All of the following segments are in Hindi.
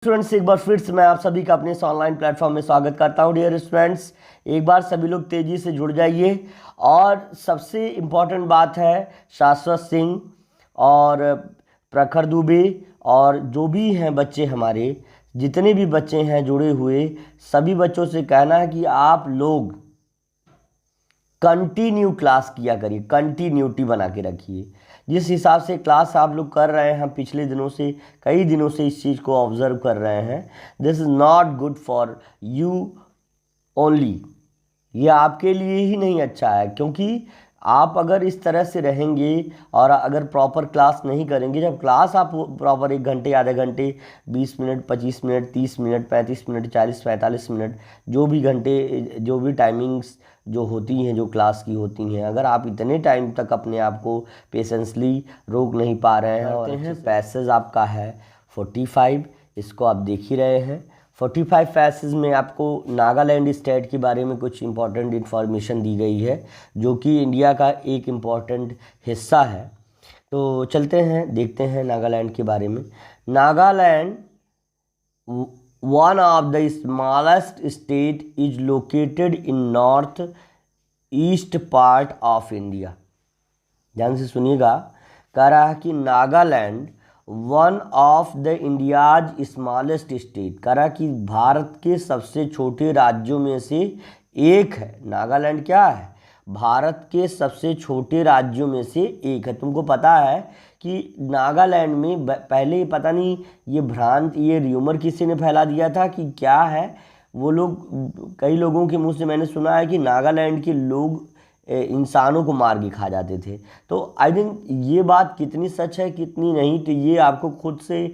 स्टूडेंट्स, एक बार फिर से मैं आप सभी का अपने इस ऑनलाइन प्लेटफॉर्म में स्वागत करता हूं। डियर स्टूडेंट्स, एक बार सभी लोग तेज़ी से जुड़ जाइए। और सबसे इम्पॉर्टेंट बात है, शाश्वत सिंह और प्रखर दुबे और जो भी हैं बच्चे, हमारे जितने भी बच्चे हैं जुड़े हुए, सभी बच्चों से कहना है कि आप लोग कंटिन्यू क्लास किया करिए, कंटिन्यूटी बना के रखिए। जिस हिसाब से क्लास आप लोग कर रहे हैं, हम पिछले दिनों से, कई दिनों से इस चीज़ को ऑब्जर्व कर रहे हैं। This is not good for you only. ये आपके लिए ही नहीं अच्छा है, क्योंकि आप अगर इस तरह से रहेंगे और अगर प्रॉपर क्लास नहीं करेंगे, जब क्लास आप प्रॉपर 1 घंटे, आधे घंटे, 20 minute, 25 minute, 30 minute, 35 minute, 40, 45 minute, जो भी घंटे, जो भी टाइमिंग्स जो होती हैं, जो क्लास की होती हैं, अगर आप इतने टाइम तक अपने आप को पेशेंसली रोक नहीं पा रहे हैं और पैसेज आपका है 45, इसको आप देख ही रहे हैं। 45 पैसेज में आपको नागालैंड स्टेट के बारे में कुछ इम्पॉर्टेंट इन्फॉर्मेशन दी गई है, जो कि इंडिया का एक इम्पॉर्टेंट हिस्सा है। तो चलते हैं, देखते हैं नागालैंड के बारे में। Nagaland, one of the smallest state, is located in north east part of India. ध्यान से सुनिएगा, कह रहा है कि Nagaland one of the India's smallest state, कह रहा है कि भारत के सबसे छोटे राज्यों में से एक है। नागालैंड क्या है? भारत के सबसे छोटे राज्यों में से एक है। तुमको पता है कि नागालैंड में पहले पता नहीं, ये र्यूमर किसी ने फैला दिया था कि क्या है, वो लोग, कई लोगों के मुंह से मैंने सुना है कि नागालैंड के लोग इंसानों को मार के खा जाते थे। तो आई थिंक ये बात कितनी सच है कितनी नहीं, तो ये आपको खुद से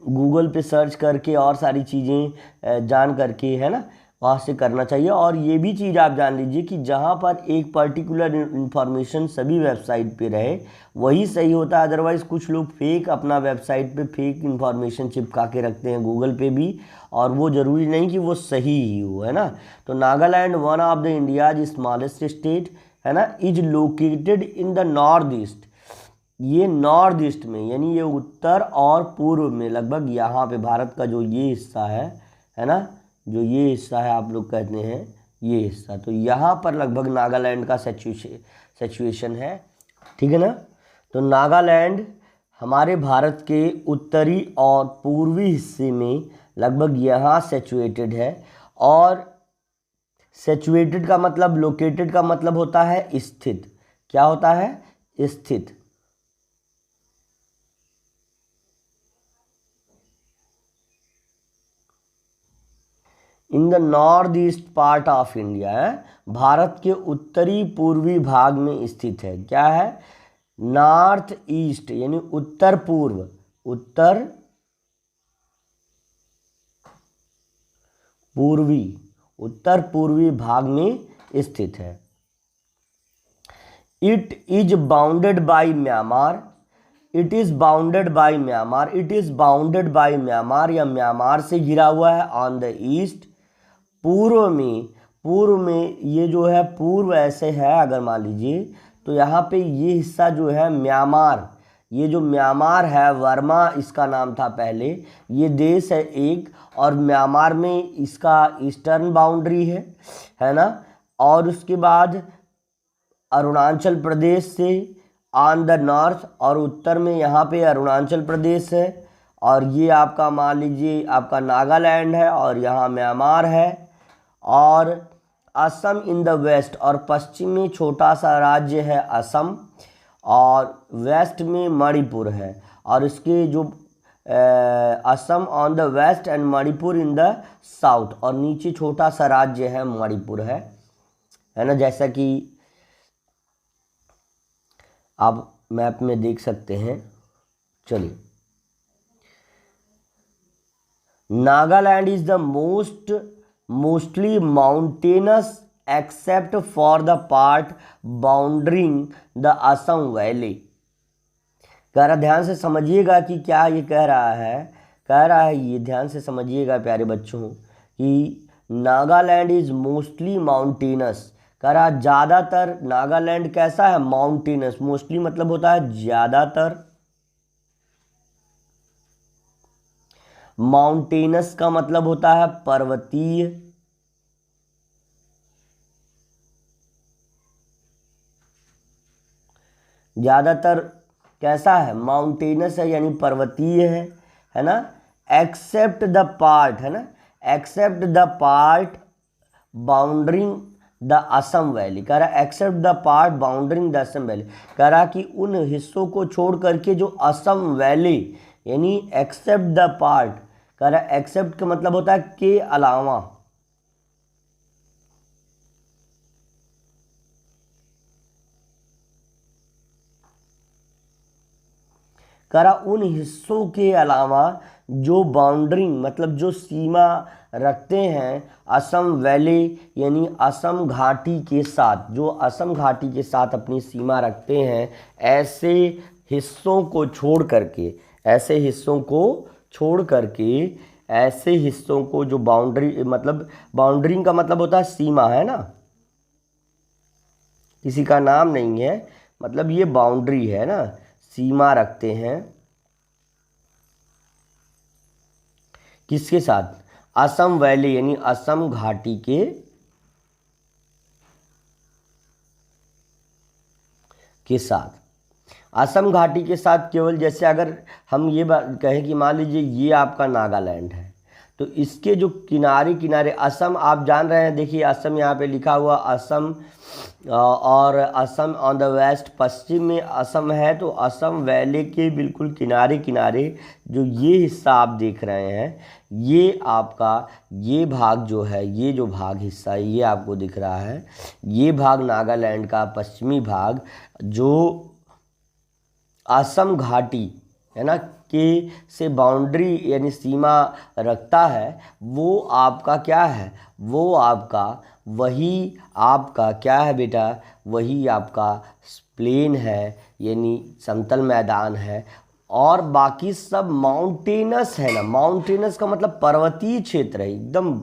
गूगल पे सर्च करके और सारी चीज़ें जान करके, है ना, वहाँ से करना चाहिए। और ये भी चीज़ आप जान लीजिए कि जहाँ पर एक पर्टिकुलर इन्फॉर्मेशन सभी वेबसाइट पे रहे वही सही होता है। अदरवाइज़ कुछ लोग फेक अपना वेबसाइट पे फेक इन्फॉर्मेशन चिपका के रखते हैं, गूगल पे भी, और वो ज़रूरी नहीं कि वो सही ही हो, है ना। तो Nagaland one of the India's smallest state, है ना, is located in the north east. ये नॉर्थ ईस्ट में, यानी ये उत्तर और पूर्व में, लगभग यहाँ पे भारत का जो ये हिस्सा है ना, जो ये हिस्सा है आप लोग कहते हैं ये हिस्सा, तो यहाँ पर लगभग नागालैंड का सिचुएशन है, ठीक है ना। तो नागालैंड हमारे भारत के उत्तरी और पूर्वी हिस्से में लगभग यहाँ सिचुएटेड है। और सिचुएटेड का मतलब, लोकेटेड का मतलब होता है स्थित। क्या होता है? स्थित। In the north east part of India है, भारत के उत्तरी पूर्वी भाग में स्थित है। क्या है? नॉर्थ ईस्ट यानी उत्तर पूर्व, उत्तर पूर्वी, उत्तर पूर्वी भाग में स्थित है। It is bounded by Myanmar, it is bounded by Myanmar, it is bounded by Myanmar, या म्यांमार से घिरा हुआ है ऑन द ईस्ट। पूर्व में, पूर्व में ये जो है पूर्व ऐसे है, अगर मान लीजिए तो यहाँ पे ये हिस्सा जो है म्यांमार, ये जो म्यांमार है, वर्मा इसका नाम था पहले, ये देश है एक, और म्यांमार में इसका ईस्टर्न बाउंड्री है ना। और उसके बाद अरुणाचल प्रदेश से ऑन द नॉर्थ, और उत्तर में यहाँ पे अरुणाचल प्रदेश है, और ये आपका मान लीजिए आपका नागालैंड है, और यहाँ म्यांमार है, और असम इन द वेस्ट, और पश्चिम में छोटा सा राज्य है असम, और वेस्ट में मणिपुर है। और इसके जो Assam on the west and Manipur in the south, और नीचे छोटा सा राज्य है मणिपुर है ना, जैसा कि आप मैप में देख सकते हैं। चलिए, Nagaland is the mostly mountainous except for the part bordering the Assam valley. कह रहा, ध्यान से समझिएगा कि क्या ये कह रहा है। कह रहा है, ये ध्यान से समझिएगा प्यारे बच्चों, कि नागालैंड इज मोस्टली माउंटेनस। कह रहा ज़्यादातर नागालैंड कैसा है? माउंटेनस। मोस्टली मतलब होता है ज़्यादातर, माउंटेनस का मतलब होता है पर्वतीय, ज़्यादातर कैसा है, माउंटेनस है यानी पर्वतीय है ना। एक्सेप्ट द पार्ट, है ना, except the part bordering the Assam valley, कह रहा except the part bordering the Assam valley, कह रहा कि उन हिस्सों को छोड़ करके जो असम वैली, यानी एक्सेप्ट द पार्ट, कह रहा एक्सेप्ट का मतलब होता है के अलावा, कह रहा उन हिस्सों के अलावा जो बाउंड्रिंग मतलब जो सीमा रखते हैं असम वैली यानी असम घाटी के साथ, जो असम घाटी के साथ अपनी सीमा रखते हैं, ऐसे हिस्सों को छोड़ करके, ऐसे हिस्सों को छोड़ करके, ऐसे हिस्सों को जो बाउंड्री मतलब बाउंड्रिंग का मतलब होता है सीमा, है ना, किसी का नाम नहीं है, मतलब ये बाउंड्री है ना, सीमा रखते हैं किसके साथ, असम वैली यानी असम घाटी के साथ, असम घाटी के साथ। केवल जैसे अगर हम ये बात कहें कि मान लीजिए ये आपका नागालैंड है, तो इसके जो किनारे किनारे असम आप जान रहे हैं, देखिए असम यहाँ पे लिखा हुआ असम, और असम ऑन द वेस्ट, पश्चिम में असम है, तो असम वैली के बिल्कुल किनारे किनारे जो ये हिस्सा आप देख रहे हैं, ये आपका ये भाग जो है, ये जो भाग हिस्सा ये आपको दिख रहा है, ये भाग नागालैंड का पश्चिमी भाग जो असम घाटी है ना के से बाउंड्री यानी सीमा रखता है, वो आपका क्या है, वो आपका वही आपका क्या है बेटा, वही आपका प्लेन है यानी समतल मैदान है, और बाकी सब माउंटेनस है ना। माउंटेनस का मतलब पर्वतीय क्षेत्र है, एकदम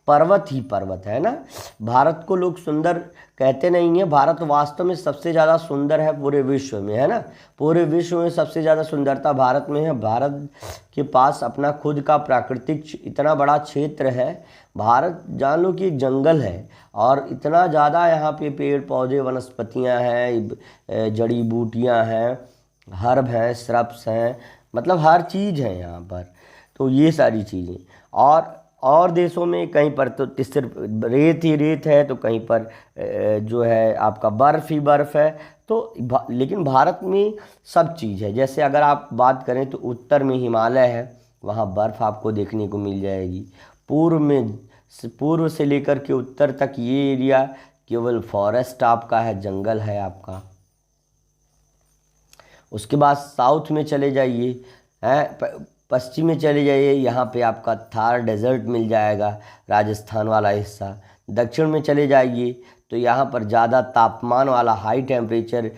पर्वत ही पर्वत है ना। भारत को लोग सुंदर कहते नहीं हैं, भारत वास्तव में सबसे ज़्यादा सुंदर है पूरे विश्व में, है ना, पूरे विश्व में सबसे ज़्यादा सुंदरता भारत में है। भारत के पास अपना खुद का प्राकृतिक इतना बड़ा क्षेत्र है, भारत जान लो कि एक जंगल है, और इतना ज़्यादा यहाँ पे पेड़ पौधे वनस्पतियाँ हैं, जड़ी बूटियाँ हैं, हर्ब हैं, श्रब्स हैं, मतलब हर चीज़ है यहाँ पर। तो ये सारी चीज़ें, और देशों में कहीं पर तो सिर्फ रेत ही रेत है, तो कहीं पर जो है आपका बर्फ़ ही बर्फ़ है। तो लेकिन भारत में सब चीज़ है। जैसे अगर आप बात करें तो उत्तर में हिमालय है, वहाँ बर्फ़ आपको देखने को मिल जाएगी। पूर्व से लेकर के उत्तर तक ये एरिया केवल फॉरेस्ट आपका है, जंगल है आपका। उसके बाद साउथ में चले जाइए, पश्चिम में चले जाइए, यहाँ पे आपका थार डेजर्ट मिल जाएगा, राजस्थान वाला हिस्सा। दक्षिण में चले जाइए तो यहाँ पर ज़्यादा तापमान वाला हाई टेम्परेचर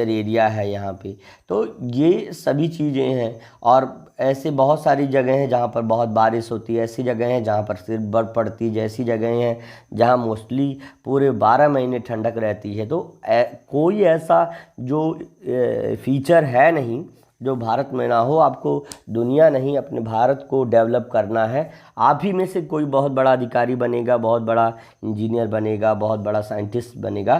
एरिया है यहाँ पे। तो ये सभी चीज़ें हैं, और ऐसे बहुत सारी जगह हैं जहाँ पर बहुत बारिश होती है, ऐसी जगह हैं जहाँ पर सिर्फ बर्फ़ पड़ती है, जैसी जगह हैं जहाँ मोस्टली पूरे 12 महीने ठंडक रहती है। तो कोई ऐसा जो फीचर है नहीं जो भारत में ना हो। आपको दुनिया नहीं, अपने भारत को डेवलप करना है। आप ही में से कोई बहुत बड़ा अधिकारी बनेगा, बहुत बड़ा इंजीनियर बनेगा, बहुत बड़ा साइंटिस्ट बनेगा,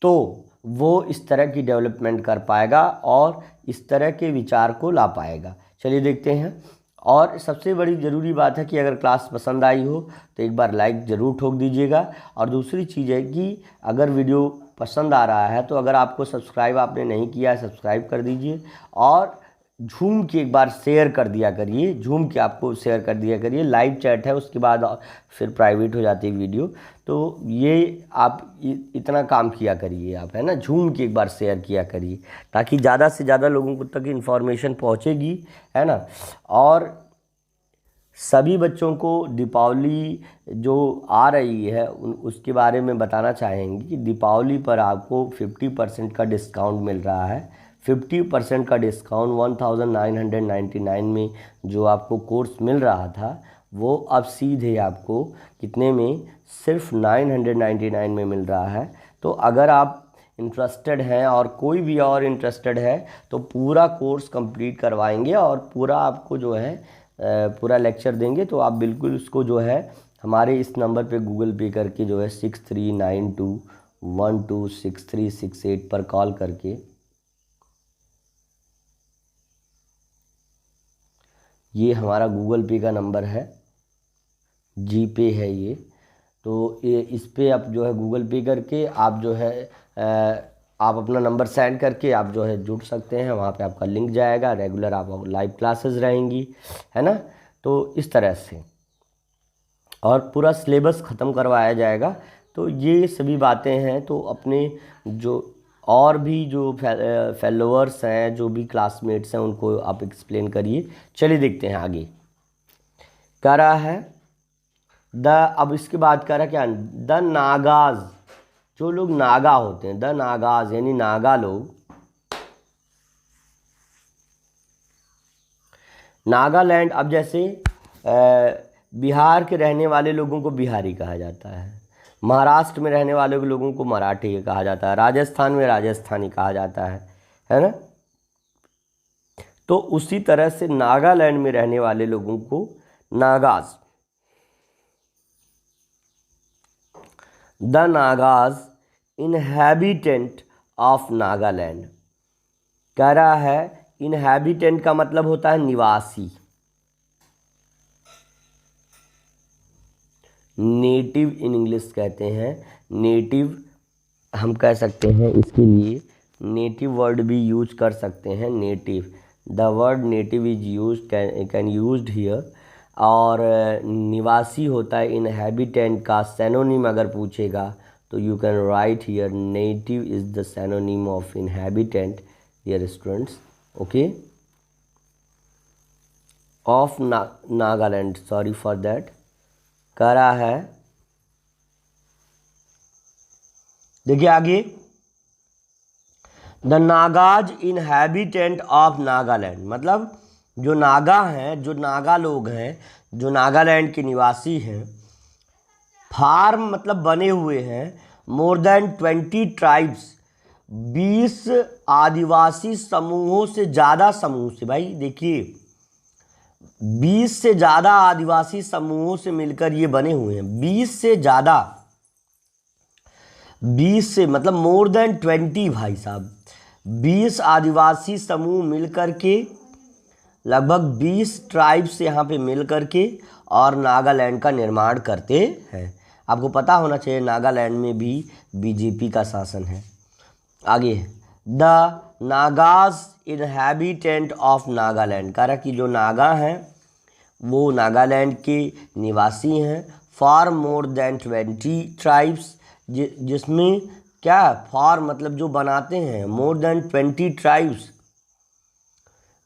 तो वो इस तरह की डेवलपमेंट कर पाएगा और इस तरह के विचार को ला पाएगा। चलिए देखते हैं। और सबसे बड़ी ज़रूरी बात है कि अगर क्लास पसंद आई हो तो एक बार लाइक ज़रूर ठोक दीजिएगा। और दूसरी चीज़ है कि अगर वीडियो पसंद आ रहा है तो अगर आपको सब्सक्राइब आपने नहीं किया है, सब्सक्राइब कर दीजिए, और झूम के एक बार शेयर कर दिया करिए, झूम के आपको शेयर कर दिया करिए। लाइव चैट है, उसके बाद फिर प्राइवेट हो जाती है वीडियो। तो ये आप इतना काम किया करिए आप, है ना, झूम के एक बार शेयर किया करिए, ताकि ज़्यादा से ज़्यादा लोगों को तक इन्फॉर्मेशन पहुँचेगी, है ना। और सभी बच्चों को दीपावली जो आ रही है उसके बारे में बताना चाहेंगे कि दीपावली पर आपको 50% का डिस्काउंट मिल रहा है। 50% का डिस्काउंट 1999 में जो आपको कोर्स मिल रहा था, वो अब सीधे आपको कितने में, सिर्फ 999 में मिल रहा है। तो अगर आप इंटरेस्टेड हैं और कोई भी और इंटरेस्टेड है तो पूरा कोर्स कंप्लीट करवाएंगे और पूरा आपको जो है पूरा लेक्चर देंगे। तो आप बिल्कुल उसको जो है हमारे इस नंबर पे गूगल पे करके जो है 6392126368 पर कॉल करके ये हमारा गूगल पे का नंबर है, जी पे है ये। तो ये इस पे आप जो है गूगल पे करके आप जो है आप अपना नंबर सेंड करके आप जो है जुड़ सकते हैं। वहाँ पे आपका लिंक जाएगा, रेगुलर आप लाइव क्लासेस रहेंगी, है ना। तो इस तरह से और पूरा सिलेबस ख़त्म करवाया जाएगा। तो ये सभी बातें हैं। तो अपने जो और भी जो फॉलोअर्स हैं, जो भी क्लासमेट्स हैं, उनको आप एक्सप्लेन करिए। चलिए देखते हैं आगे। कह रहा है अब इसके बाद कह रहा क्या, द नागाज, जो लोग नागा होते हैं, द नागाज यानी नागा लोग, नागालैंड। अब जैसे बिहार के रहने वाले लोगों को बिहारी कहा जाता है, महाराष्ट्र में रहने वाले लोगों को मराठी कहा जाता है, राजस्थान में राजस्थानी कहा जाता है ना। तो उसी तरह से नागालैंड में रहने वाले लोगों को Nagas, the Nagas inhabitant of Nagaland. कह रहा है इनहैबिटेंट का मतलब होता है निवासी, नेटिव इन इंग्लिश कहते हैं। नेटिव हम कह सकते हैं, इसके लिए नेटिव वर्ड भी यूज कर सकते हैं। Native, the word native is use can used here. और निवासी होता है इनहैबिटेंट का सैनोनिम अगर पूछेगा तो you can write here native is the synonym of inhabitant dear students. Okay, of Nagaland, sorry for that. कह रहा है देखिए आगे, the Nagas inhabitant of Nagaland, मतलब जो नागा हैं, जो नागा लोग हैं, जो नागालैंड के निवासी हैं। फार्म मतलब बने हुए हैं, मोर देन 20 ट्राइब्स, 20 आदिवासी समूहों से ज़्यादा समूह से। भाई देखिए 20 से ज़्यादा आदिवासी समूहों से मिलकर ये बने हुए हैं। 20 से ज़्यादा, 20 से मतलब मोर देन 20 भाई साहब, 20 आदिवासी समूह मिलकर के, लगभग 20 ट्राइब्स यहाँ पे मिल करके और नागालैंड का निर्माण करते हैं। आपको पता होना चाहिए नागालैंड में भी बीजेपी का शासन है। आगे, the Nagas inhabitant of Nagaland, कह रहा कि जो नागा हैं वो नागालैंड के निवासी हैं। फॉर मोर देन 20 ट्राइब्स, जिसमें क्या, फॉर मतलब जो बनाते हैं, मोर देन 20 ट्राइब्स,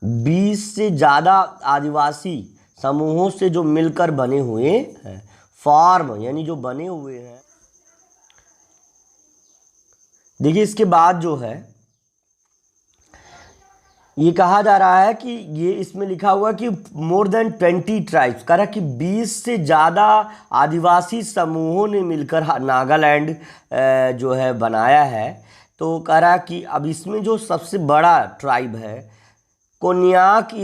20 से ज़्यादा आदिवासी समूहों से जो मिलकर बने हुए हैं। फॉर्म यानी जो बने हुए हैं। देखिए इसके बाद जो है ये कहा जा रहा है कि ये इसमें लिखा हुआ कि मोर देन 20 ट्राइब्स, कह रहा कि 20 से ज़्यादा आदिवासी समूहों ने मिलकर नागालैंड जो है बनाया है। तो कह रहा कि अब इसमें जो सबसे बड़ा ट्राइब है, Konyak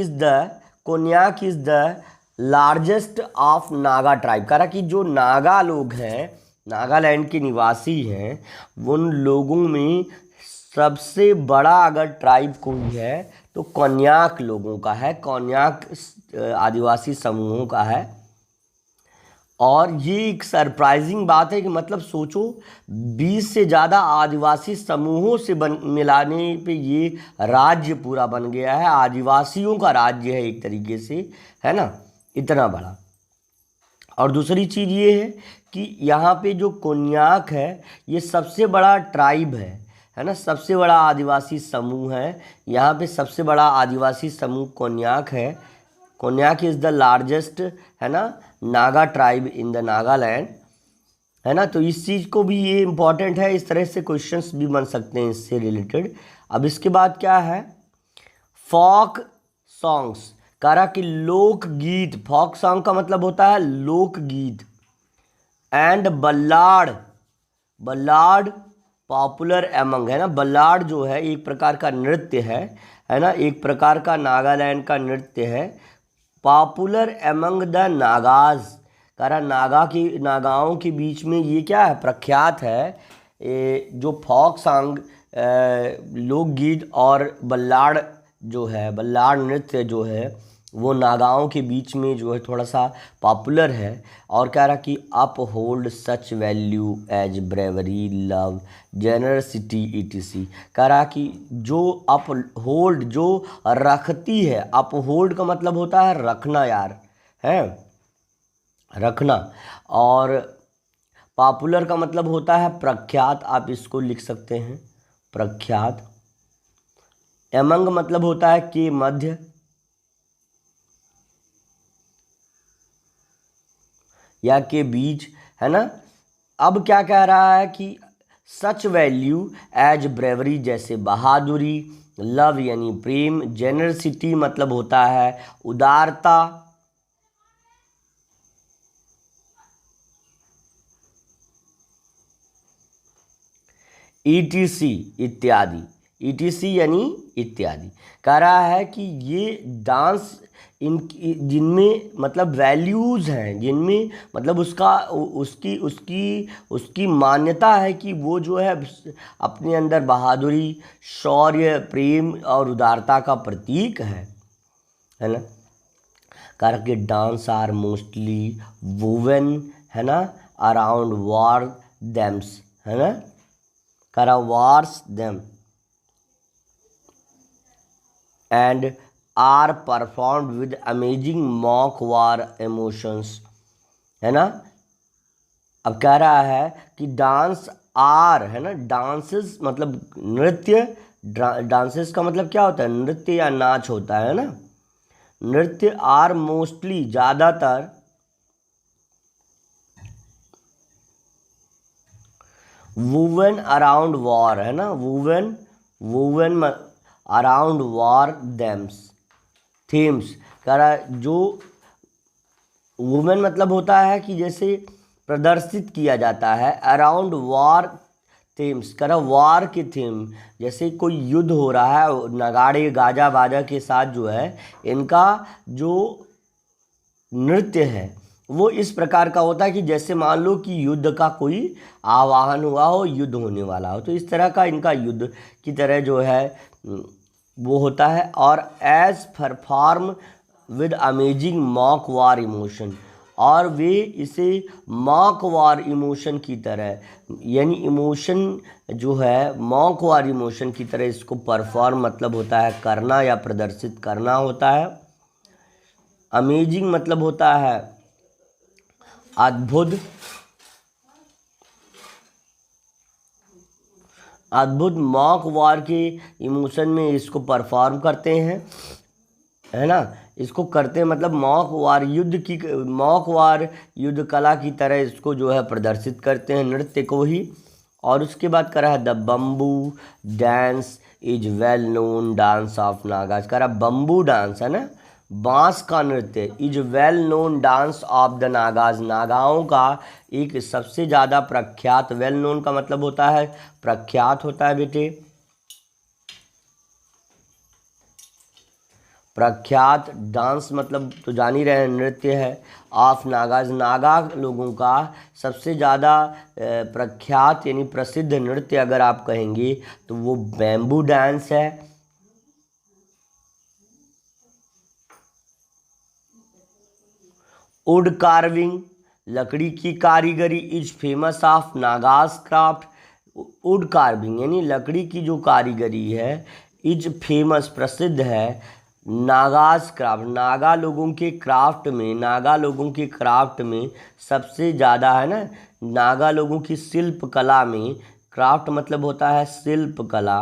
is the largest of Naga tribe. कह रहा कि जो नागा लोग हैं, नागालैंड के निवासी हैं, उन लोगों में सबसे बड़ा अगर ट्राइब कोई है तो कोन्याक लोगों का है, कोन्याक आदिवासी समूहों का है। और ये एक सरप्राइजिंग बात है कि मतलब सोचो 20 से ज़्यादा आदिवासी समूहों से मिलाने पे ये राज्य पूरा बन गया है, आदिवासियों का राज्य है एक तरीके से, है ना, इतना बड़ा। और दूसरी चीज़ ये है कि यहाँ पे जो कोन्याक है ये सबसे बड़ा ट्राइब है ना, सबसे बड़ा आदिवासी समूह है। यहाँ पे सबसे बड़ा आदिवासी समूह कोन्याक है। कोन्याक इज़ द लार्जेस्ट, है ना, Naga tribe in the Nagaland, है ना। तो इस चीज़ को भी ये इम्पॉर्टेंट है, इस तरह से क्वेश्चंस भी बन सकते हैं इससे रिलेटेड। अब इसके बाद क्या है, फॉक सॉन्ग्स, कह रहा कि लोकगीत, फॉक सॉन्ग का मतलब होता है लोकगीत, एंड बल्लाड पॉपुलर एमंग, है ना, बल्लाड जो है एक प्रकार का नृत्य है ना, एक प्रकार का नागालैंड का नृत्य है। पॉपुलर एमंग द नागाज, कह रहा नागाओं के बीच में ये क्या है, प्रख्यात है। जो फोक सॉन्ग, लोकगीत और बल्लाड जो है, बल्लाड नृत्य जो है वो नागाओं के बीच में जो है थोड़ा सा पॉपुलर है। और कह रहा कि uphold such value as bravery, love, generosity etc. कह रहा कि जो अप होल्ड, जो रखती है, अप होल्ड का मतलब होता है रखना यार, है रखना। और पॉपुलर का मतलब होता है प्रख्यात, आप इसको लिख सकते हैं प्रख्यात। एमंग मतलब होता है के मध्य, या के बीच, है ना। अब क्या कह रहा है कि सच वैल्यू एज ब्रेवरी, जैसे बहादुरी, लव यानी प्रेम, जेनरसिटी मतलब होता है उदारता, ईटीसी इत्यादि, ईटीसी यानी इत्यादि। कह रहा है कि ये डांस इन जिनमें मतलब वैल्यूज़ हैं, जिनमें मतलब उसका उसकी उसकी उसकी मान्यता है कि वो जो है अपने अंदर बहादुरी, शौर्य, प्रेम और उदारता का प्रतीक है ना। कारण कि डांस आर मोस्टली वोवन, है ना, अराउंड वॉर देम्स, है ना, करा wars them and are performed with amazing mock war emotions, है ना। अब कह रहा है कि डांस आर, है ना, डांसेस मतलब नृत्य, डांसेस का मतलब क्या होता है, नृत्य या नाच होता है ना। नृत्य आर मोस्टली ज़्यादातर वुवन अराउंड वॉर, है ना, woven woven around war them's themes. कह रहा जो वुमेन मतलब होता है कि जैसे प्रदर्शित किया जाता है, अराउंड वॉर थीम्स, कह रहा वॉर की थीम, जैसे कोई युद्ध हो रहा है, नगाड़े गाजा बाजा के साथ जो है इनका जो नृत्य है वो इस प्रकार का होता है कि जैसे मान लो कि युद्ध का कोई आवाहन हुआ हो, युद्ध होने वाला हो, तो इस तरह का इनका युद्ध की तरह जो है वो होता है। और as perform with amazing mock war emotion, और वे इसे मॉक वार इमोशन की तरह, यानी इमोशन जो है मॉक वार इमोशन की तरह इसको परफॉर्म मतलब होता है करना या प्रदर्शित करना होता है। अमेजिंग मतलब होता है अद्भुत, अद्भुत मॉक वार के इमोशन में इसको परफॉर्म करते हैं, है ना। इसको करते हैं मतलब मॉक वार युद्ध की, मॉक वार युद्ध कला की तरह इसको जो है प्रदर्शित करते हैं नृत्य को ही। और उसके बाद करा है the bamboo dance is well known dance of Nagas. करा बम्बू डांस, है ना, बांस का नृत्य, is well known dance of the Nagas, नागाओं का एक सबसे ज़्यादा प्रख्यात, वेल नोन का मतलब होता है प्रख्यात होता है बेटे, प्रख्यात, डांस मतलब तो जान ही रहे हैं नृत्य है, ऑफ नागाज, नागा लोगों का सबसे ज़्यादा प्रख्यात यानी प्रसिद्ध नृत्य अगर आप कहेंगे तो वो बैम्बू डांस है। वुड कार्विंग लकड़ी की कारीगरी is famous of Nagas craft. Wood carving यानी लकड़ी की जो कारीगरी है, इज फेमस प्रसिद्ध है, नागाज क्राफ्ट नागा लोगों के क्राफ्ट में, नागा लोगों के क्राफ्ट में सबसे ज़्यादा, है ना, नागा लोगों की शिल्प कला में, क्राफ्ट मतलब होता है शिल्प कला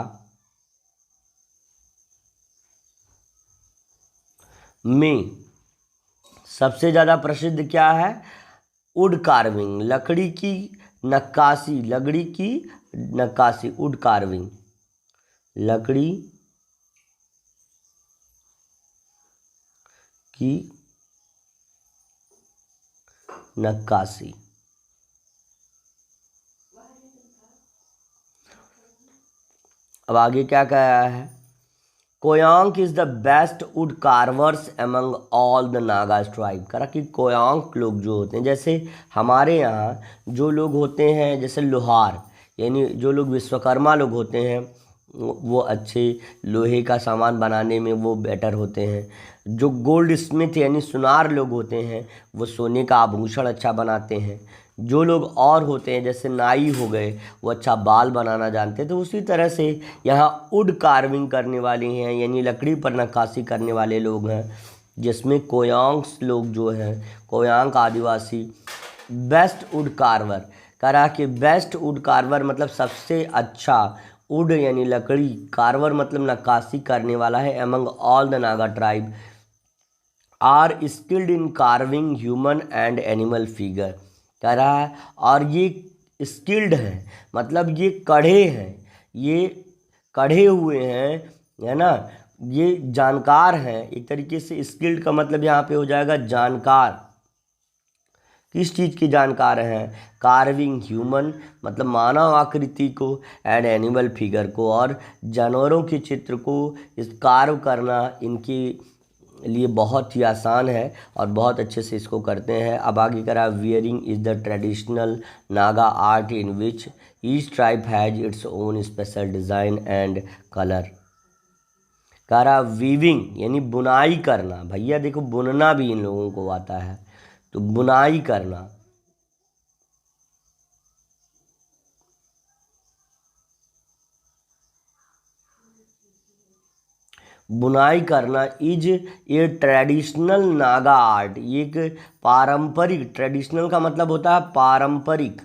में सबसे ज़्यादा प्रसिद्ध क्या है, वुड कार्विंग लकड़ी की नक्काशी, लकड़ी की नक्काशी, वुड कार्विंग लकड़ी की नक्काशी। अब आगे क्या कहा है, Konyak is the best wood carvers among all the Naga tribe. करा कि कोयांक लोग जो होते हैं, जैसे हमारे यहाँ जो लोग होते हैं, जैसे लोहार यानी जो लोग विश्वकर्मा लोग होते हैं वो अच्छे लोहे का सामान बनाने में वो बेटर होते हैं। जो गोल्ड स्मिथ यानी सुनार लोग होते हैं वो सोने का आभूषण अच्छा बनाते हैं। जो लोग और होते हैं जैसे नाई हो गए वो अच्छा बाल बनाना जानते हैं। तो उसी तरह से यहाँ वुड कार्विंग करने वाले हैं यानी लकड़ी पर नक्काशी करने वाले लोग हैं, जिसमें कोयांक्स लोग जो हैं, कोयांक आदिवासी बेस्ट वुड कार्वर। करा कि बेस्ट वुड कार्वर मतलब सबसे अच्छा, वुड यानी लकड़ी, कार्वर मतलब नक्काशी करने वाला है, among all the Naga tribe are skilled in carving human and animal figure. कह रहा है और ये स्किल्ड हैं मतलब ये कढ़े हैं, ये कढ़े हुए हैं, है ना, ये जानकार हैं। एक तरीके से स्किल्ड का मतलब यहाँ पे हो जाएगा जानकार। किस चीज़ की जानकार हैं, कार्विंग ह्यूमन मतलब मानव आकृति को, एंड एनिमल फिगर को, और जानवरों के चित्र को इस कार्व करना इनके लिए बहुत ही आसान है और बहुत अच्छे से इसको करते हैं। अब आगे करा, wearing is the traditional Naga art in which each tribe has its own special design and colour. करा वीविंग यानी बुनाई करना, भैया देखो बुनना भी इन लोगों को आता है, तो बुनाई करना। बुनाई करना is a traditional Naga art, ये एक पारंपरिक, ट्रेडिशनल का मतलब होता है पारंपरिक,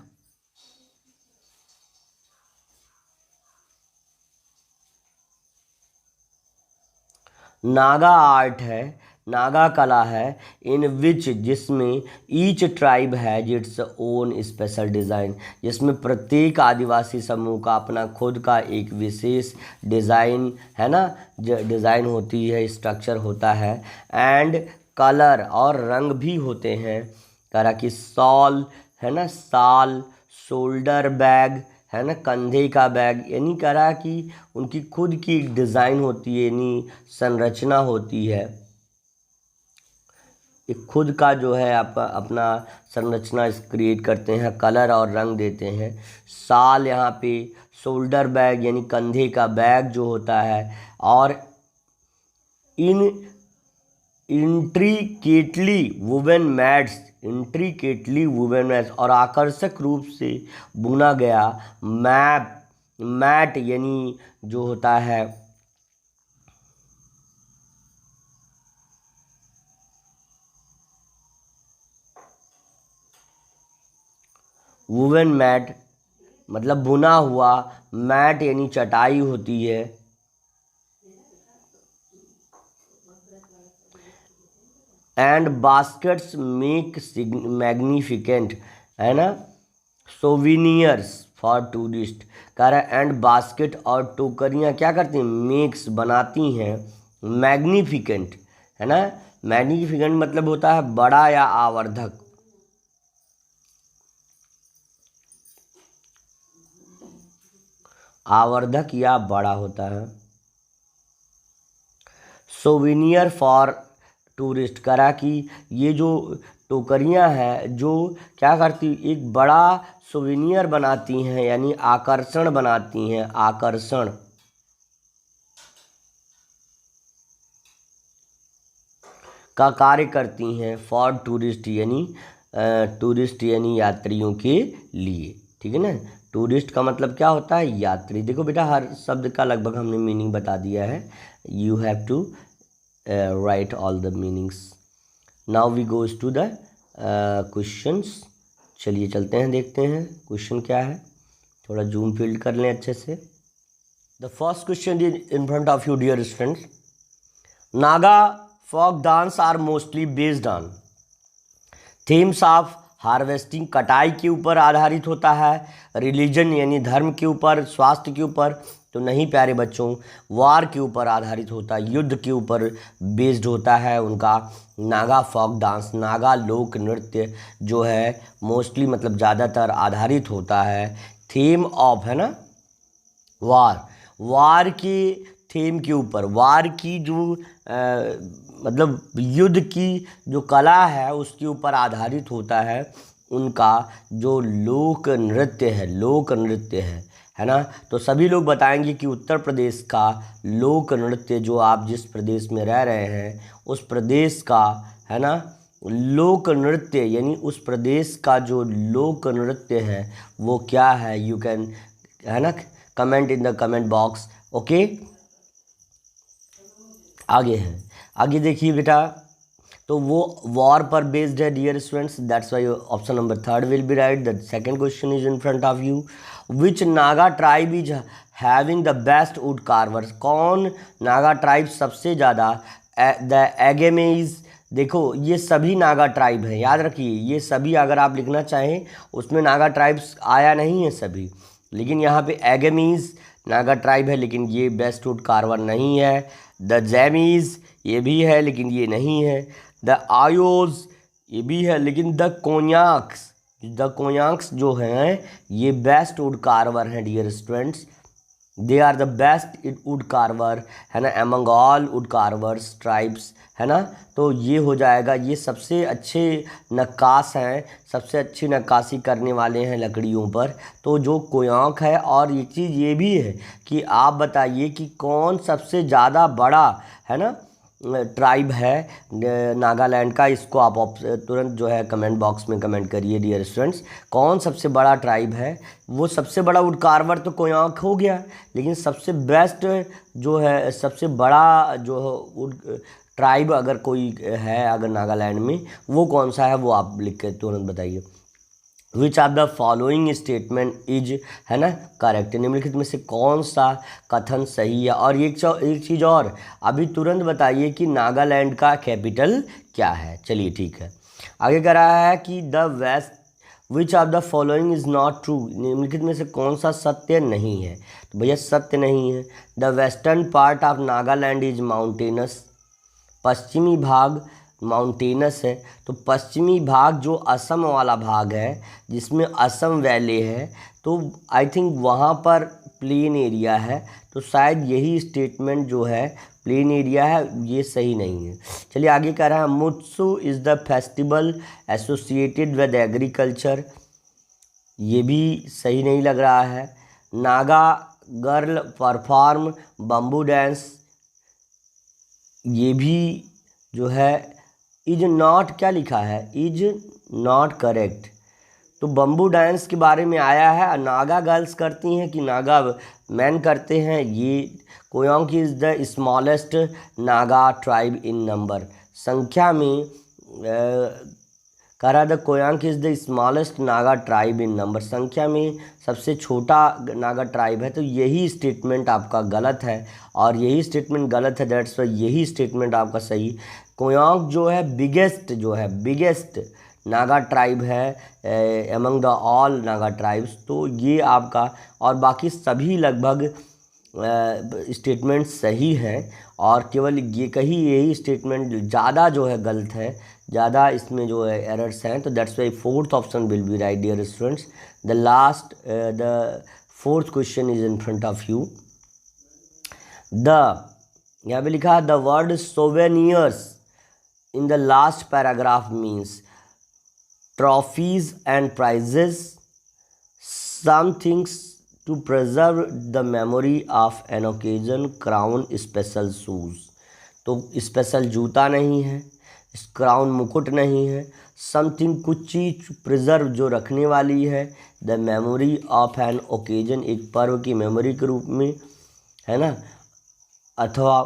नागा आर्ट है, नागा कला है, इन विच जिसमें each tribe has its own special design, जिसमें प्रत्येक आदिवासी समूह का अपना खुद का एक विशेष डिज़ाइन है ना, डिज़ाइन होती है, स्ट्रक्चर होता है, एंड कलर और रंग भी होते हैं। करा कि सॉल है ना, साल, शोल्डर बैग है ना, कंधे का बैग, यानी करा कि उनकी खुद की एक डिज़ाइन होती है यानी संरचना होती है, एक खुद का जो है अपना संरचना क्रिएट करते हैं, कलर और रंग देते हैं। साल यहाँ पे, शोल्डर बैग यानी कंधे का बैग जो होता है, और in intricately woven mats, intricately woven mats और आकर्षक रूप से बुना गया मैट यानी जो होता है वुवन मैट मतलब बुना हुआ, मैट यानी चटाई होती है, एंड बास्केट्स मेक मैग्निफिकेंट है ना, सोविनियर्स फॉर टूरिस्ट। कह रहा है एंड बास्केट और टोकरियाँ क्या करती हैं, मेक्स बनाती हैं, मैग्निफिकेंट है ना, मैग्निफिकेंट मतलब होता है बड़ा या आवर्धक, आवर्धक या बड़ा होता है। सोविनियर फॉर टूरिस्ट, करा कि ये जो टोकरियां हैं जो क्या करती, एक बड़ा सोविनियर बनाती हैं यानी आकर्षण बनाती हैं, आकर्षण। का कार्य करती हैं फॉर टूरिस्ट यानी यात्रियों के लिए, ठीक है ना। टूरिस्ट का मतलब क्या होता है, यात्री। देखो बेटा हर शब्द का लगभग हमने मीनिंग बता दिया है, you have to write all the meanings. Now we goes to the questions. चलिए चलते हैं, देखते हैं क्वेश्चन क्या है, थोड़ा जूम फील्ड कर लें अच्छे से। The first question is in front of you dear students. Naga folk dance are mostly based on themes of harvesting, कटाई के ऊपर आधारित होता है, रिलीजन यानी धर्म के ऊपर, स्वास्थ्य के ऊपर तो नहीं प्यारे बच्चों, वार के ऊपर आधारित होता है, युद्ध के ऊपर बेस्ड होता है उनका नागा फोक डांस। नागा लोक नृत्य जो है मोस्टली मतलब ज़्यादातर आधारित होता है थीम ऑफ है ना वार, वार के थीम के ऊपर, वार की जो मतलब युद्ध की जो कला है उसके ऊपर आधारित होता है उनका जो लोक नृत्य है ना। तो सभी लोग बताएंगे कि उत्तर प्रदेश का लोक नृत्य, जो आप जिस प्रदेश में रह रहे हैं उस प्रदेश का, है ना, लोक नृत्य, यानी उस प्रदेश का जो लोक नृत्य है वो क्या है, यू कैन, है ना, comment in the comment box. Okay, आगे है, आगे देखिए बेटा, तो वो वॉर पर बेस्ड है dear students, that's why option number 3 will be right. The second question is in front of you, which Naga tribe is having the best wood carvers, कौन नागा ट्राइब सबसे ज़्यादा, द एगेमेज, देखो ये सभी नागा ट्राइब हैं, याद रखिए ये सभी, अगर आप लिखना चाहें उसमें नागा ट्राइब्स आया नहीं है सभी, लेकिन यहाँ पे एगेमीज नागा ट्राइब है लेकिन ये बेस्ट वुड कार्वर नहीं है। द जैमीज ये भी है लेकिन ये नहीं है। द आयोज ये भी है लेकिन द कोयांक्स जो हैं ये बेस्ट वुड कार्वर हैं dear students, they are the best wood carver, है ना, among all wood carvers tribes, है ना। तो ये हो जाएगा, ये सबसे अच्छे नक्काश हैं, सबसे अच्छी नक्काशी करने वाले हैं लकड़ियों पर, तो जो कोयांक है। और एक चीज़ ये भी है कि आप बताइए कि कौन सबसे ज़्यादा बड़ा, है ना, ट्राइब है नागालैंड का, इसको आप तुरंत जो है कमेंट बॉक्स में कमेंट करिए डियर स्टूडेंट्स, कौन सबसे बड़ा ट्राइब है। वो सबसे बड़ा वुड कार्वर तो कोयांक हो गया, लेकिन सबसे बेस्ट जो है, सबसे बड़ा जो वुड ट्राइब अगर कोई है अगर नागालैंड में, वो कौन सा है वो आप लिख के तुरंत बताइए। विच of the following statement is, है ना, करेक्ट, निम्नलिखित में से कौन सा कथन सही है। और एक चीज़ और, अभी तुरंत बताइए कि नागालैंड का कैपिटल क्या है। चलिए ठीक है, आगे कह रहा है कि the west, which of the following is not true, निम्नलिखित में से कौन सा सत्य नहीं है। तो भैया सत्य नहीं है। The western part of Nagaland is mountainous, पश्चिमी भाग माउंटेनस है, तो पश्चिमी भाग जो असम वाला भाग है जिसमें असम वैली है, तो आई थिंक वहाँ पर प्लेन एरिया है, तो शायद यही स्टेटमेंट जो है प्लेन एरिया है, ये सही नहीं है। चलिए आगे कह रहा है, Moatsu is the festival associated with agriculture, ये भी सही नहीं लग रहा है। Naga girl perform bamboo dance, ये भी जो है इज नॉट, क्या लिखा है, इज नॉट करेक्ट। तो बम्बू डांस के बारे में आया है, नागा गर्ल्स करती हैं कि नागा मैन करते हैं। ये Konyak is the smallest Naga tribe in number, संख्या में कह रहा the Konyak is the smallest Naga tribe in number, संख्या में सबसे छोटा नागा ट्राइब है। तो यही स्टेटमेंट आपका गलत है, और यही स्टेटमेंट गलत है, दैट्स वाई यही स्टेटमेंट आपका सही। कोयांक जो है बिगेस्ट नागा ट्राइब है among the all Naga tribes, तो ये आपका, और बाकी सभी लगभग स्टेटमेंट सही हैं, और केवल यही स्टेटमेंट ज़्यादा जो है गलत है, ज़्यादा इसमें जो है एरर्स हैं। तो that's why fourth option will be right dear students. The fourth question is in front of you. यहाँ पे लिखा है the word souvenirs in the last paragraph means trophies and prizes, some things to preserve the memory of an occasion, crown, special shoes, तो स्पेशल जूता नहीं है, क्राउन मुकुट नहीं है, समथिंग कुछ चीज़ प्रिजर्व जो रखने वाली है, the memory of an occasion एक पर्व की मेमोरी के रूप में, है ना, अथवा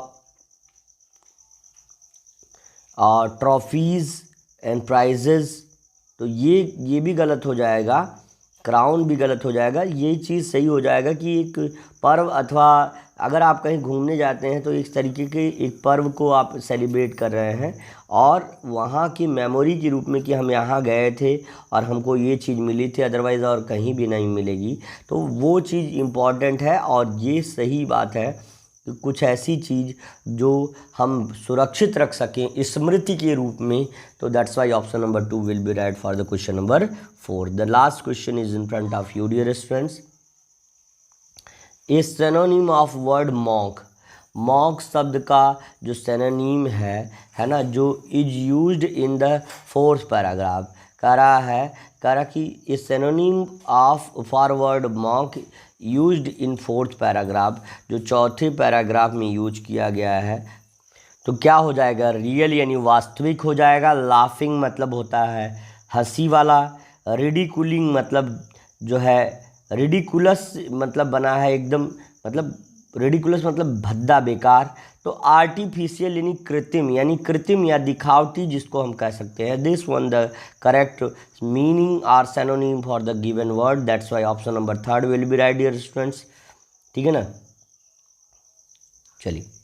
ट्रॉफीज़ एंड प्राइजेस, तो ये भी गलत हो जाएगा, क्राउन भी गलत हो जाएगा। यही चीज़ सही हो जाएगा कि एक पर्व, अथवा अगर आप कहीं घूमने जाते हैं तो इस तरीके के एक पर्व को आप सेलिब्रेट कर रहे हैं, और वहाँ की मेमोरी के रूप में कि हम यहाँ गए थे और हमको ये चीज़ मिली थी, अदरवाइज़ और कहीं भी नहीं मिलेगी, तो वो चीज़ इम्पॉर्टेंट है। और ये सही बात है कि कुछ ऐसी चीज़ जो हम सुरक्षित रख सकें स्मृति के रूप में, तो that's why option number 2 will be right for the question number 4। The last question is in front of you dear students. A synonym of word monk, monk शब्द का जो सिनोनिम है ना, जो is used in the fourth paragraph, कह रहा कि a synonym of for word monk used in fourth paragraph, जो चौथे पैराग्राफ में यूज किया गया है, तो क्या हो जाएगा, रियल यानी वास्तविक हो जाएगा। लाफिंग मतलब होता है हंसी वाला, रिडिकुलिंग मतलब जो है रिडिकुलस मतलब बना है एकदम, मतलब रिडिकुलस मतलब भद्दा बेकार। तो आर्टिफिशियल यानी कृत्रिम या दिखावटी जिसको हम कह सकते हैं। This one the correct meaning are synonym for the given word, that's why option number 3 will be right dear students. ठीक है ना, चलिए।